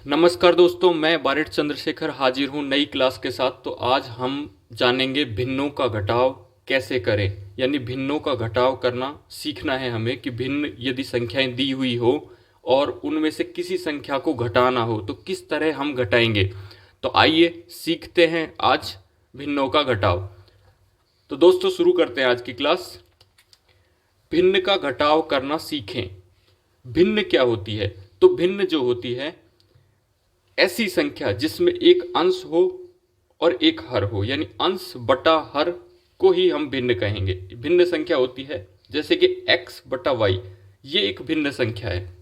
नमस्कार दोस्तों, मैं बारिट चंद्रशेखर हाजिर हूँ नई क्लास के साथ। तो आज हम जानेंगे भिन्नों का घटाव कैसे करें, यानी भिन्नों का घटाव करना सीखना है हमें कि भिन्न यदि संख्याएं दी हुई हो और उनमें से किसी संख्या को घटाना हो तो किस तरह हम घटाएंगे। तो आइए सीखते हैं आज भिन्नों का घटाव। तो दोस्तों शुरू करते हैं आज की क्लास। भिन्न का घटाव करना सीखें। भिन्न क्या होती है? तो भिन्न जो होती है ऐसी संख्या जिसमें एक अंश हो और एक हर हो, यानी अंश बटा हर को ही हम भिन्न कहेंगे। भिन्न संख्या होती है जैसे कि x बटा y, ये एक भिन्न संख्या है।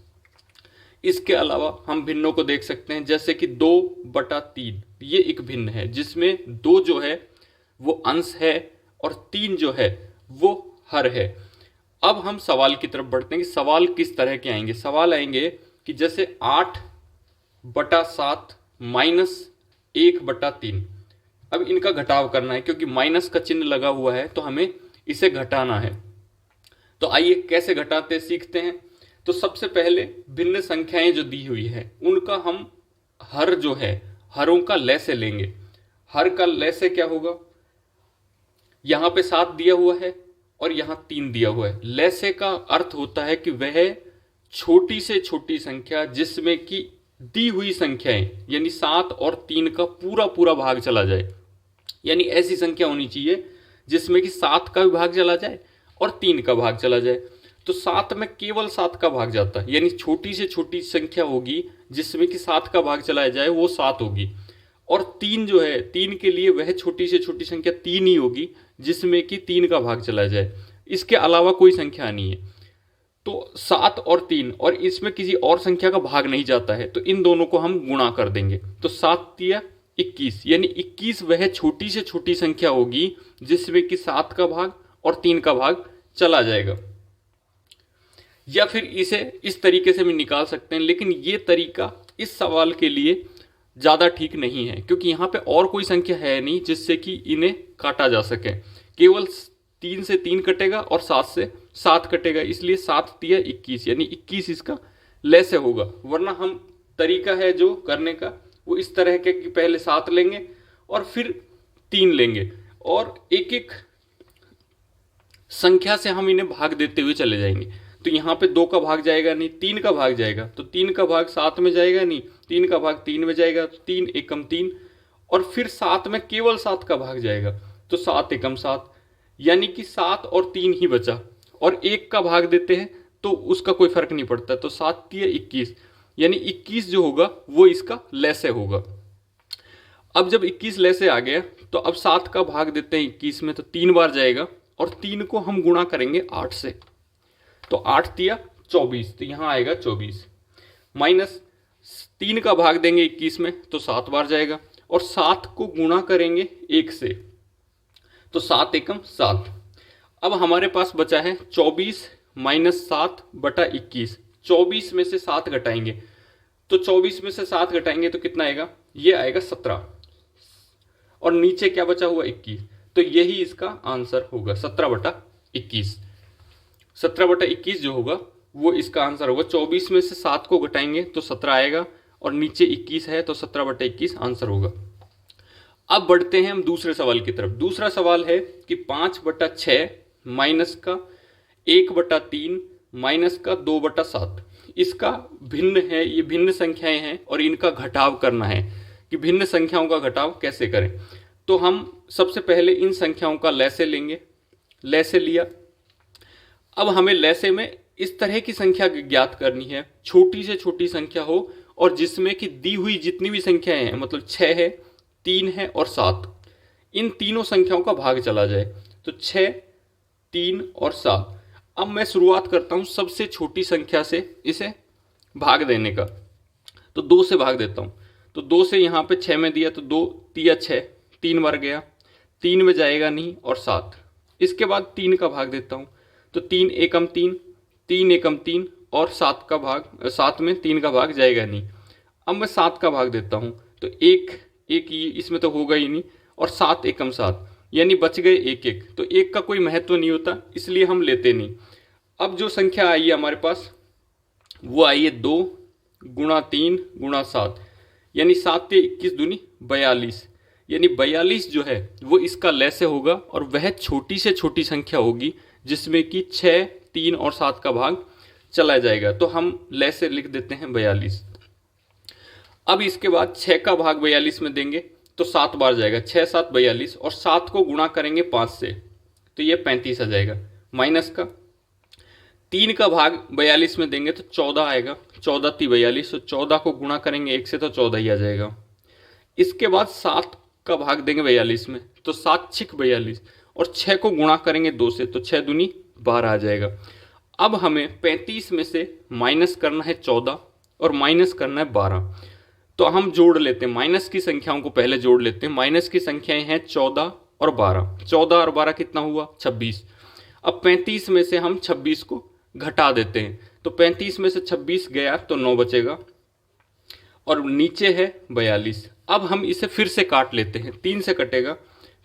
इसके अलावा हम भिन्नों को देख सकते हैं जैसे कि 2 बटा 3, ये एक भिन्न है जिसमें 2 जो है वो अंश है और 3 जो है वो हर है। अब हम सवाल की तरफ बढ़ते हैं कि सवाल किस तरह के आएंगे। सवाल आएंगे कि जैसे 8 बटा 7 माइनस 1 बटा 3। अब इनका घटाव करना है क्योंकि माइनस का चिन्ह लगा हुआ है तो हमें इसे घटाना है। तो आइए कैसे घटाते सीखते हैं। तो सबसे पहले भिन्न संख्याएं जो दी हुई है उनका हम हर जो है हरों का लैसे लेंगे। हर का लैसे क्या होगा? यहां पे 7 दिया हुआ है और यहां 3 दिया हुआ है। लैसे का अर्थ होता है कि वह छोटी से छोटी संख्या जिसमें कि दी हुई संख्याएं यानी 7 और 3 का पूरा पूरा भाग चला जाए, यानी ऐसी संख्या होनी चाहिए जिसमें कि 7 का भी भाग चला जाए और 3 का भाग चला जाए। तो 7 में केवल 7 का भाग जाता है, यानी छोटी से छोटी संख्या होगी जिसमें कि 7 का भाग चलाया जाए वो 7 होगी। और 3 जो है 3 के लिए वह छोटी से छोटी संख्या 3 ही होगी जिसमें कि 3 का भाग चलाया जाए। इसके अलावा कोई संख्या नहीं है। तो 7 और 3 और इसमें किसी और संख्या का भाग नहीं जाता है तो इन दोनों को हम गुणा कर देंगे। तो 7 तिया 21, यानी 21 वह छोटी से छोटी संख्या होगी जिसमें कि 7 का भाग और 3 का भाग चला जाएगा। या फिर इसे इस तरीके से भी निकाल सकते हैं, लेकिन ये तरीका इस सवाल के लिए ज़्यादा ठीक नहीं है क्योंकि यहाँ पे और कोई संख्या है नहीं जिससे कि इन्हें काटा जा सके। केवल 3 से 3 कटेगा और 7 से 7 कटेगा, इसलिए 7 तिया 21, यानी 21 इसका लैसे होगा। वरना हम तरीका है जो करने का वो इस तरह के कि पहले 7 लेंगे और फिर 3 लेंगे और एक एक संख्या से हम इन्हें भाग देते हुए चले जाएंगे। तो यहाँ पे 2 का भाग जाएगा नहीं, 3 का भाग जाएगा, तो 3 का भाग 7 में जाएगा नहीं, 3 का भाग 3 में जाएगा, तो 3 एकम 3, और फिर 7 में केवल 7 का भाग जाएगा तो 7 एकम 7, यानी कि 7 और 3 ही बचा। और 1 का भाग देते हैं तो उसका कोई फर्क नहीं पड़ता, तो 7 तिया 21, यानी 21 जो होगा वो इसका लैसे होगा। अब जब 21 लैसे आ गया तो अब 7 का भाग देते हैं 21 में, तो 3 बार जाएगा और 3 को हम गुणा करेंगे 8 से, तो 8 तिया 24, तो यहाँ आएगा 24, माइनस 3 का भाग देंगे 21 में तो 7 बार जाएगा और 7 को गुणा करेंगे 1 से, तो 7 एकम 7। अब हमारे पास बचा है 24 माइनस 7 बटा 21। 24 में से 7 घटाएंगे तो 24 में से 7 घटाएंगे तो कितना आएगा? ये आएगा 17, और नीचे क्या बचा हुआ 21, तो यही इसका आंसर होगा 17 बटा 21। 17 बटा 21 जो होगा वो इसका आंसर होगा। 24 में से 7 को घटाएंगे तो 17 आएगा और नीचे 21 है तो 17 बटा 21 आंसर होगा। अब बढ़ते हैं हम दूसरे सवाल की तरफ। दूसरा सवाल है कि 5 बटा 6 माइनस का 1 बटा 3 माइनस का 2 बटा 7, इसका भिन्न है, ये भिन्न संख्याएं हैं और इनका घटाव करना है कि भिन्न संख्याओं का घटाव कैसे करें। तो हम सबसे पहले इन संख्याओं का लैसे लेंगे। लैसे लिया। अब हमें लैसे में इस तरह की संख्या ज्ञात करनी है, छोटी से छोटी संख्या हो और जिसमें कि दी हुई जितनी भी संख्याएं हैं, मतलब 6 है, 3 है और 7, इन तीनों संख्याओं का भाग चला जाए। तो 6, 3 और 7। अब मैं शुरुआत करता हूं सबसे छोटी संख्या से इसे भाग देने का, तो 2 से भाग देता हूं। तो 2 से यहाँ पे 6 में दिया तो 2 तिया 6, 3 बार गया, 3 में जाएगा नहीं और 7। इसके बाद 3 का भाग देता हूं तो 3 एकम 3, 3 एकम 3 और 7 का भाग, 7 में 3 का भाग जाएगा नहीं। अब मैं 7 का भाग देता हूं तो एक इसमें तो होगा ही नहीं, और 7 एकम 7, यानी बच गए 1 1, तो 1 का कोई महत्व नहीं होता इसलिए हम लेते नहीं। अब जो संख्या आई है हमारे पास वो आई है 2 गुणा 3 गुणा 7, यानी 7 या 21 दूनी 42, यानी 42 जो है वो इसका लैसे होगा और वह छोटी से छोटी संख्या होगी जिसमें कि 6, 3 और 7 का भाग चला जाएगा। तो हम लैसे लिख देते हैं 42। अब इसके बाद 6 का भाग 42 में देंगे तो 7 बार जाएगा, 6 7 42, और 7 को गुणा करेंगे 5 से तो ये 35 आ जाएगा। माइनस का 3 का भाग 42 में देंगे तो 14 आएगा, 14 3 42, तो 14 को गुणा करेंगे 1 से तो 14 ही आ जाएगा। इसके बाद 7 का भाग देंगे 42 में तो 7 6 42, और 6 को गुणा करेंगे 2 से तो 6 दूनी 12 आ जाएगा। अब हमें 35 में से माइनस करना है 14 और माइनस करना है 12, तो हम जोड़ लेते हैं, माइनस की संख्याओं को पहले जोड़ लेते हैं। माइनस की संख्याएं हैं 14 और 12, 14 और 12 कितना हुआ 26। अब 35 में से हम 26 को घटा देते हैं तो 35 में से 26 गया तो 9 बचेगा और नीचे है 42। अब हम इसे फिर से काट लेते हैं, 3 से कटेगा,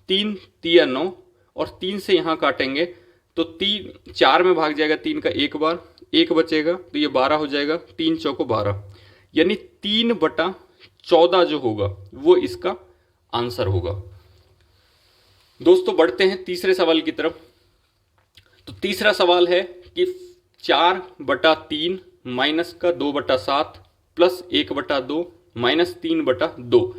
3 3 9, और 3 से यहाँ काटेंगे तो 3 4 में भाग जाएगा 3 का एक बार, 1 बचेगा तो ये 12 हो जाएगा, 3 चौको 12, यानी 3/14 जो होगा वो इसका आंसर होगा। दोस्तों बढ़ते हैं तीसरे सवाल की तरफ। तो तीसरा सवाल है कि 4/3 माइनस का 2/7 प्लस 1/2 माइनस 3/2।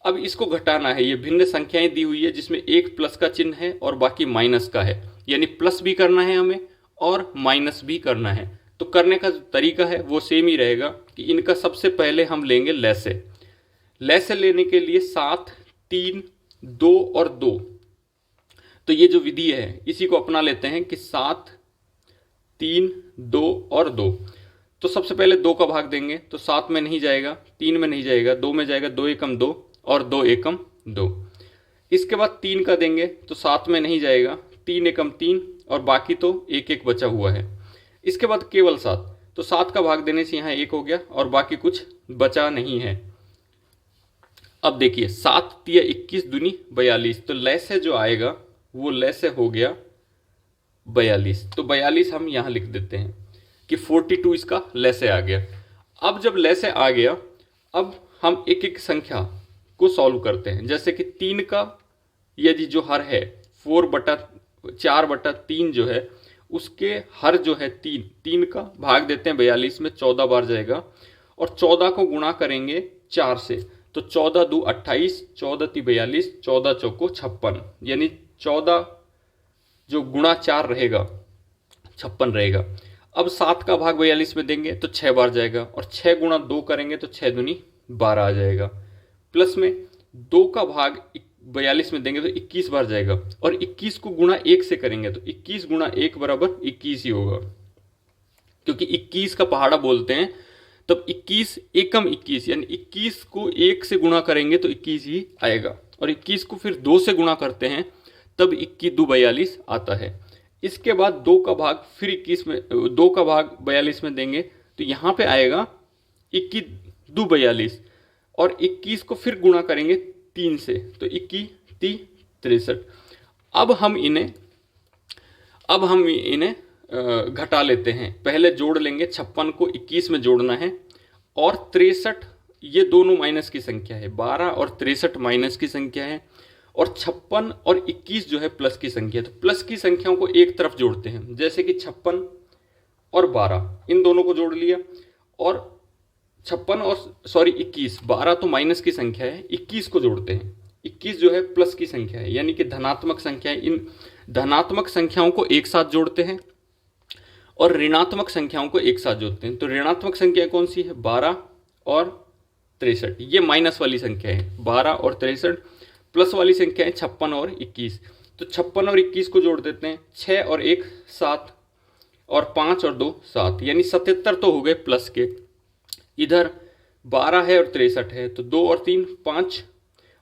अब इसको घटाना है, ये भिन्न संख्याएं दी हुई है जिसमें एक प्लस का चिन्ह है और बाकी माइनस का है, यानी प्लस भी करना है हमें और माइनस भी करना है। तो करने का तरीका है वो सेम ही रहेगा कि इनका सबसे पहले हम लेंगे लैसे। लैसे लेने के लिए 7 3 2 और 2, तो ये जो विधि है इसी को अपना लेते हैं कि 7 3 2 और 2। तो सबसे पहले 2 का भाग देंगे तो 7 में नहीं जाएगा, 3 में नहीं जाएगा, 2 में जाएगा, 2 एकम 2 और 2 एकम 2। इसके बाद 3 का देंगे तो 7 में नहीं जाएगा, 3 एकम 3 और बाकी तो 1 1 बचा हुआ है। इसके बाद केवल 7, तो 7 का भाग देने से यहाँ 1 हो गया और बाकी कुछ बचा नहीं है। अब देखिए 7 3 21 दूनी 42, तो लैसे जो आएगा वो लैसे हो गया 42, तो 42 हम यहाँ लिख देते हैं कि 42 इसका लैसे आ गया। अब जब लैसे आ गया, अब हम एक एक संख्या को सॉल्व करते हैं। जैसे कि 3 का यदि जो हर है 4/3 जो है उसके हर जो है 3 का भाग देते हैं 42 में, 14 बार जाएगा और 14 को गुणा करेंगे 4 से तो 14 2 28, 14 3 42, 14 चौको 56, यानी 14 जो गुणा 4 रहेगा 56 रहेगा। अब 7 का भाग 42 में देंगे तो 6 बार जाएगा और 6 गुणा 2 करेंगे तो 6 दूनी 12 आ जाएगा। प्लस में 2 का भाग 42 में देंगे तो 21 बार जाएगा और 21 को गुणा 1 से करेंगे तो 21 गुणा 1 बराबर 21 ही होगा, क्योंकि 21 का पहाड़ा बोलते हैं। तब 21 एकम 21, यानी 21 को 1 से गुणा करेंगे तो 21 ही आएगा और 21 को फिर 2 से गुणा करते हैं तब 21 2 42 आता है। इसके बाद 2 का भाग फिर 21 में 2 का भाग 42 में देंगे तो यहाँ पे आएगा 21 2 42 और 21 को फिर गुणा करेंगे 3 से तो 21 3 63। अब हम इन्हें घटा लेते हैं। पहले जोड़ लेंगे, 56 को 21 में जोड़ना है और 63, ये दोनों माइनस की संख्या है, 12 और 63 माइनस की संख्या है और 56 और 21 जो है प्लस की संख्या है। तो प्लस की संख्याओं को एक तरफ जोड़ते हैं, जैसे कि 56 और 12 इन दोनों को जोड़ लिया और 56 और 21, 12 तो माइनस की संख्या है, 21 को जोड़ते हैं, 21 जो है प्लस की संख्या है, यानी कि धनात्मक संख्या है। इन धनात्मक संख्याओं को एक साथ जोड़ते हैं और ऋणात्मक संख्याओं को एक साथ जोड़ते हैं। तो ऋणात्मक संख्या कौन सी है, 12 और 63, ये माइनस वाली संख्या है 12 और 63। प्लस वाली संख्या है 56 और 21, तो 56 और 21 को जोड़ देते हैं, 6 और 1 7 और 5 और 2 7, यानी 77 तो हो गए प्लस के। इधर 12 है और 63 है तो 2 और 3 5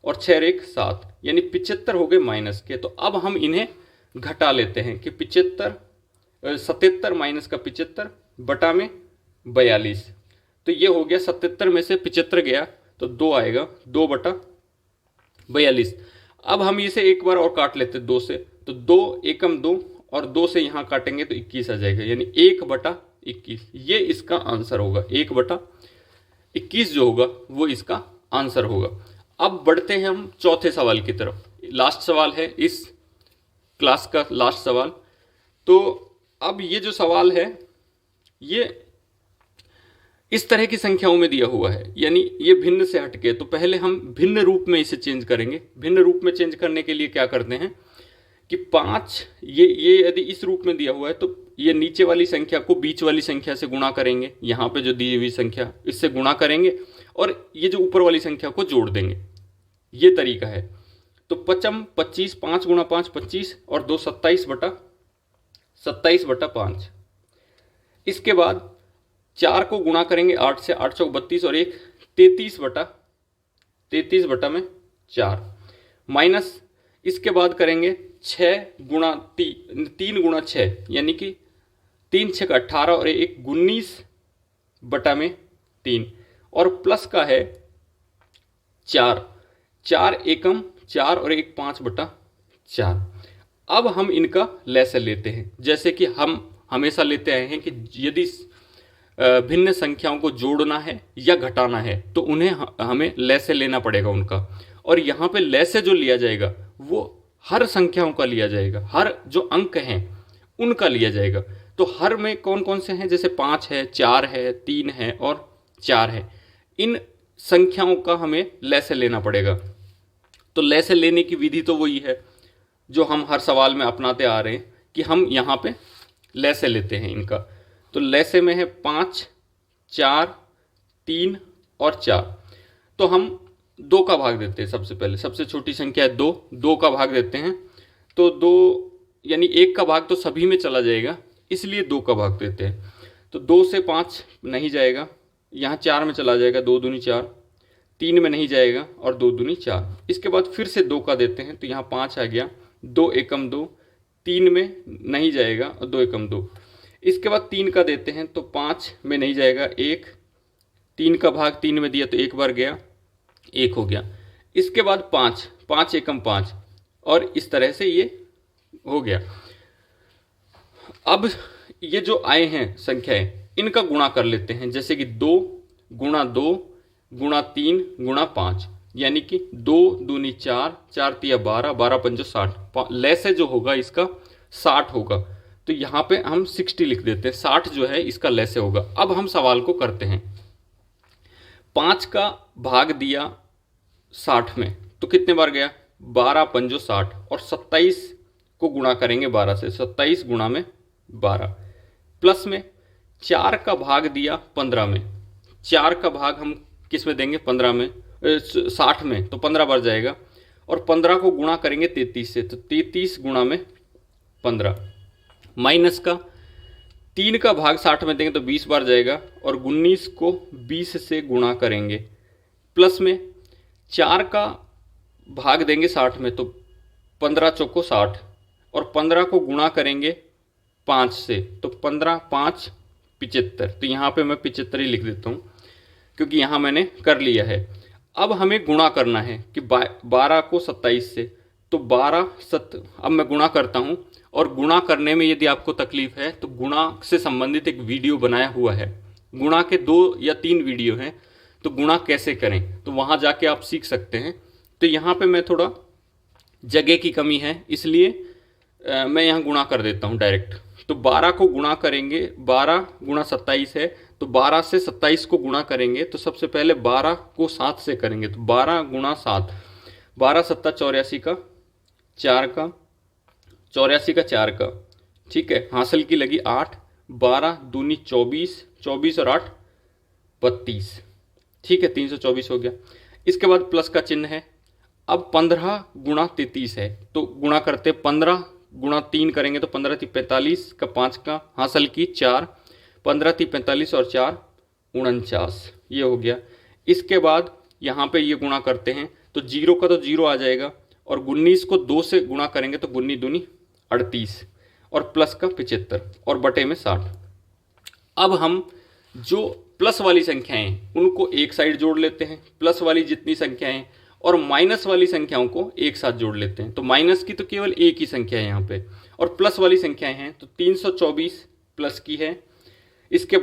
और 6 और 1 7, यानी 75 हो गए माइनस के। तो अब हम इन्हें घटा लेते हैं कि 77 माइनस का 75 बटा में 42, तो ये हो गया 77 में से 75 गया तो 2 आएगा, 2 बटा 42। अब हम इसे एक बार और काट लेते 2 से, तो 2 एकम 2 और 2 से यहाँ काटेंगे तो 21 आ जाएगा, यानी 1 बटा 21, ये इसका आंसर होगा। 1 बटा 21 जो होगा वो इसका आंसर होगा। अब बढ़ते हैं हम चौथे सवाल की तरफ। लास्ट सवाल है इस क्लास का, लास्ट सवाल। तो अब ये जो सवाल है ये इस तरह की संख्याओं में दिया हुआ है, यानी ये भिन्न से हटके। तो पहले हम भिन्न रूप में इसे चेंज करेंगे। भिन्न रूप में चेंज करने के लिए क्या करते हैं कि 5, ये यदि इस रूप में दिया हुआ है तो ये नीचे वाली संख्या को बीच वाली संख्या से गुणा करेंगे, यहाँ पे जो दी हुई संख्या इससे गुणा करेंगे और ये जो ऊपर वाली संख्या को जोड़ देंगे। ये तरीका है। तो 55 25, 5 गुणा 5 25 और 2 27/5। इसके बाद 4 को गुणा करेंगे 8 से, 8 चौक 32 और 1 33/4 माइनस। इसके बाद करेंगे 6 गुणा 3 गुणा 6 यानी कि 3 6 का 18 और 1 19/3 और प्लस का है 4 एकम 4 और 1 5/4। अब हम इनका लैसे लेते हैं, जैसे कि हम हमेशा लेते आए हैं कि यदि भिन्न संख्याओं को जोड़ना है या घटाना है तो उन्हें हमें लैसे लेना पड़ेगा उनका। और यहाँ पे लैसे जो लिया जाएगा वो हर संख्याओं का लिया जाएगा, हर जो अंक हैं उनका लिया जाएगा। तो हर में कौन कौन से हैं, जैसे 5 है, 4 है, 3 है और 4 है। इन संख्याओं का हमें लैसे लेना पड़ेगा। तो लैसे लेने की विधि तो वही है जो हम हर सवाल में अपनाते आ रहे हैं कि हम यहाँ पे लैसे लेते हैं इनका। तो लैसे में है 5, 4, 3 और 4। तो हम 2 का भाग देते हैं। सबसे पहले सबसे छोटी संख्या है 2, 2 का भाग देते हैं। तो 2 यानी 1 का भाग तो सभी में चला जाएगा, इसलिए 2 का भाग देते हैं। तो 2 से 5 नहीं जाएगा, यहाँ 4 में चला जाएगा, 2 दूनी 4, 3 में नहीं जाएगा और 2 दूनी 4। इसके बाद फिर से 2 का देते हैं तो यहाँ 5 आ गया, 2 एकम 2, 3 में नहीं जाएगा और 2 एकम 2। इसके बाद 3 का देते हैं तो 5 में नहीं जाएगा, 1, 3 का भाग 3 में दिया तो 1 बार गया, 1 हो गया। इसके बाद 5, 5 एकम 5 और इस तरह से ये हो गया। अब ये जो आए हैं संख्याएं इनका गुणा कर लेते हैं, जैसे कि 2 गुणा 2 गुणा 3 गुणा 5 यानी कि 2 दूनी 4, 4 तिया 12, 12 पंजो 60। लैसे जो होगा इसका 60 होगा। तो यहाँ पे हम 60 लिख देते हैं, 60 जो है इसका लैसे होगा। अब हम सवाल को करते हैं। 5 का भाग दिया 60 में तो कितने बार गया, 12 पंजो 60 और 27 को गुणा करेंगे 12 से, 27 गुणा में 12। प्लस में 4 का भाग दिया 15 में, 4 का भाग हम किस में देंगे, 15 में, 60 में, तो 15 बार जाएगा। और 15 को गुणा करेंगे 33 से, तो 33 गुणा में 15। माइनस का 3 का भाग 60 में देंगे तो 20 बार जाएगा और 19 को 20 से गुणा करेंगे। प्लस में 4 का भाग देंगे 60 में तो 15 चौको 60 और 15 को गुणा करेंगे 5 से, तो 15 5 75। तो यहाँ पे मैं 75 ही लिख देता हूँ क्योंकि यहाँ मैंने कर लिया है। अब हमें गुणा करना है कि 12 को 27 से, तो 12 अब मैं गुणा करता हूँ। और गुणा करने में यदि आपको तकलीफ है तो गुणा से संबंधित एक वीडियो बनाया हुआ है, गुणा के 2 या 3 वीडियो हैं, तो गुणा कैसे करें तो वहाँ जाके आप सीख सकते हैं। तो यहाँ पे मैं थोड़ा जगह की कमी है इसलिए मैं यहाँ गुणा कर देता हूँ डायरेक्ट। तो 12 को गुणा करेंगे, 12 गुणा 27 है तो 12 से 27 को गुणा करेंगे। तो सबसे पहले 12 को 7 से करेंगे, तो 12 गुणा 7, 12 7 84 का 4 का 84 का 4 का, ठीक है। हासिल की लगी 8, 12 दूनी 24, 24 और 8 32, ठीक है, 324 हो गया। इसके बाद प्लस का चिन्ह है। अब 15 गुणा 33 है तो गुणा करते 15 गुणा 3 करेंगे तो 15 × 45 का 5 का, हासिल की 4, 15 × 45 और 4 49, ये हो गया। इसके बाद यहाँ पे ये गुणा करते हैं तो 0 का तो 0 आ जाएगा और 19 को 2 से गुणा करेंगे तो 19 दूनी 38 और प्लस का 75 और बटे में 60। अब हम जो प्लस वाली संख्याएं उनको एक साइड जोड़ लेते हैं, प्लस वाली जितनी संख्याएं, और माइनस वाली संख्याओं को एक साथ जोड़ लेते हैं। तो माइनस की तो केवल एक ही संख्या है यहाँ पे और प्लस वाली संख्याएं हैं तो 324 प्लस की है, इसके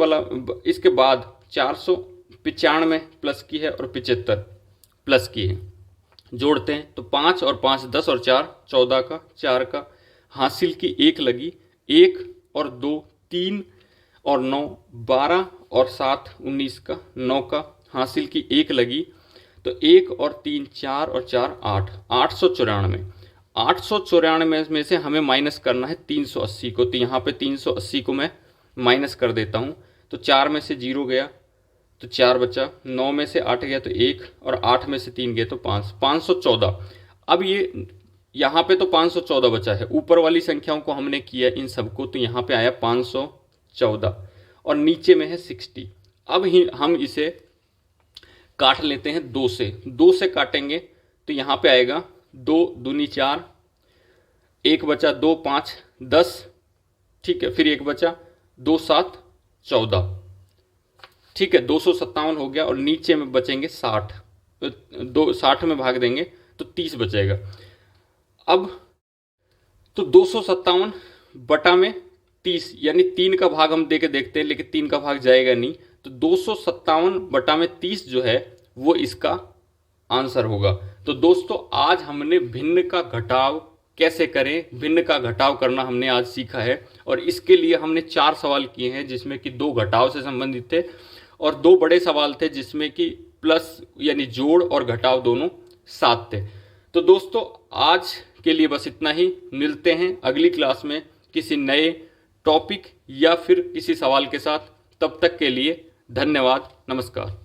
बाद 495 प्लस की है और 75 प्लस की है। जोड़ते हैं तो 5 और 5 10 और 4 14 का, 4 का हासिल की 1 लगी, 1 और 2 3 और 9 12 और 7 19 का, 9 का हासिल की 1 लगी, तो 1 और 3 4 और 4 8, 894। 894 में से हमें माइनस करना है 380 को, तो यहाँ पे 380 को मैं माइनस कर देता हूँ। तो 4 में से 0 गया तो 4 बचा, 9 में से 8 गया तो 1 और 8 में से 3 गया तो 5, 514। अब ये यहाँ पे तो 514 बचा है, ऊपर वाली संख्याओं को हमने किया इन सबको, तो यहाँ पे आया 514 और नीचे में है 60। अब ही हम इसे काट लेते हैं 2 से, 2 से काटेंगे तो यहाँ पे आएगा 2 दूनी 4, 1 बचा 2 5 10, ठीक है, फिर 1 बचा 2 7 14, ठीक है, 257 हो गया और नीचे में बचेंगे 60, तो 60 में भाग देंगे तो 30 बचेगा। अब तो 257 बटा में 30, यानी 3 का भाग हम दे के देखते हैं, लेकिन 3 का भाग जाएगा नहीं, तो 257 बटा में 30 जो है वो इसका आंसर होगा। तो दोस्तों आज हमने भिन्न का घटाव कैसे करें, भिन्न का घटाव करना हमने आज सीखा है, और इसके लिए हमने 4 सवाल किए हैं जिसमें कि 2 घटाव से संबंधित थे और 2 बड़े सवाल थे जिसमें कि प्लस यानी जोड़ और घटाव दोनों साथ थे। तो दोस्तों आज के लिए बस इतना ही, मिलते हैं अगली क्लास में किसी नए टॉपिक या फिर किसी सवाल के साथ। तब तक के लिए धन्यवाद, नमस्कार।